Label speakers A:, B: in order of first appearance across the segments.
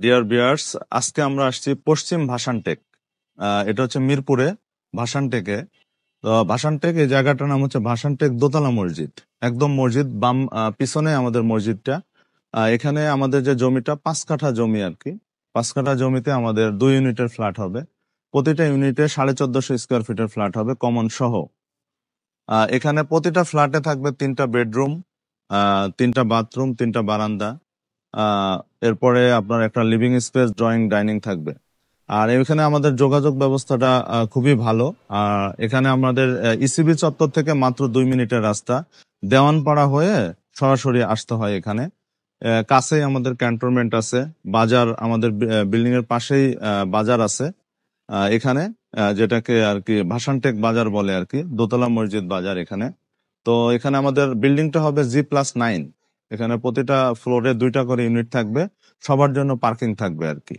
A: Deer বিয়ার্স, আজকে আমরা আসছি পশ্চিম ভাসানটেক। এটা হচ্ছে মিরপুরে ভাসানটেকে। তো ভাসানটেক এই জায়গাটার নাম হচ্ছে ভাসানটেক দোতলা মসজিদ। একদম মসজিদ বাম পিছনে আমাদের মসজিদটা। এখানে আমাদের যে জমিটা 5 কাঠা জমি আর কি। 5 কাঠা জমিতে আমাদের 2 ইউনিটের ফ্ল্যাট হবে। প্রতিটা ইউনিটে 1450 স্কোয়ার ফিটের ফ্ল্যাট হবে কমন সহ। এখানে প্রতিটা ফ্ল্যাটে থাকবে 3টা বেডরুম, 3টা বাথরুম, 3টা বারান্দা। এরপরে আপনার একটা লিভিং স্পেস, ড্রয়িং, ডাইনিং থাকবে। আর এখানে আমাদের যোগাযোগ ব্যবস্থাটা খুবই ভালো। এখানে আমাদের ইসিবি চত্বর থেকে মাত্র 2 মিনিটের রাস্তা। দেওয়ানপাড়া হয়ে সরাসরি আসতে হয় এখানে। কাছেই আমাদের ক্যান্টনমেন্ট আছে, বাজার আমাদের বিল্ডিং এর পাশেই বাজার আছে এখানে, যেটাকে আর কি ভাসানটেক বাজার বলে আর কি, দোতলা মসজিদ বাজার এখানে। তো এখানে আমাদের বিল্ডিংটা হবে G+9। এখানে প্রতিটা ফ্লোরে 2টা করে ইউনিট থাকবে, সবার জন্য পার্কিং থাকবে আর কি।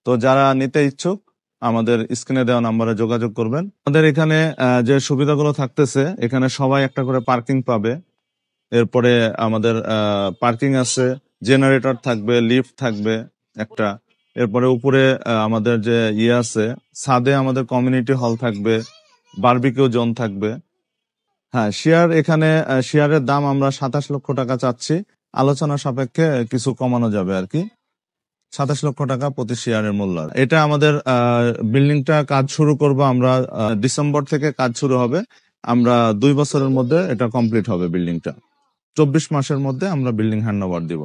A: তো যারা নিতে ইচ্ছুক আমাদের স্ক্রিনে দেওয়া নাম্বারে যোগাযোগ করবেন। আমাদের এখানে যে সুবিধাগুলো থাকতেছে, এখানে সবাই একটা করে পার্কিং পাবে। এরপরে আমাদের পার্কিং আছে, জেনারেটর থাকবে, লিফট থাকবে একটা। এরপরে উপরে আমাদের যে আছে, ছাদে আমাদের কমিউনিটি হল থাকবে, বারবিকিউ জোন থাকবে। হ্যাঁ, এখানে শেয়ারের দাম আমরা 27 লক্ষ টাকা চাচ্ছি। আলোচনা সাপেক্ষে কিছু কমানো যাবে আর কি। 27 লক্ষ টাকা প্রতি শেয়ারের মূল্য। এটা আমাদের বিল্ডিংটা কাজ শুরু করব আমরা, ডিসেম্বর থেকে কাজ শুরু হবে। আমরা 2 বছরের মধ্যে এটা কমপ্লিট হবে বিল্ডিংটা। 24 মাসের মধ্যে আমরা বিল্ডিং হ্যান্ড ওভার দিব।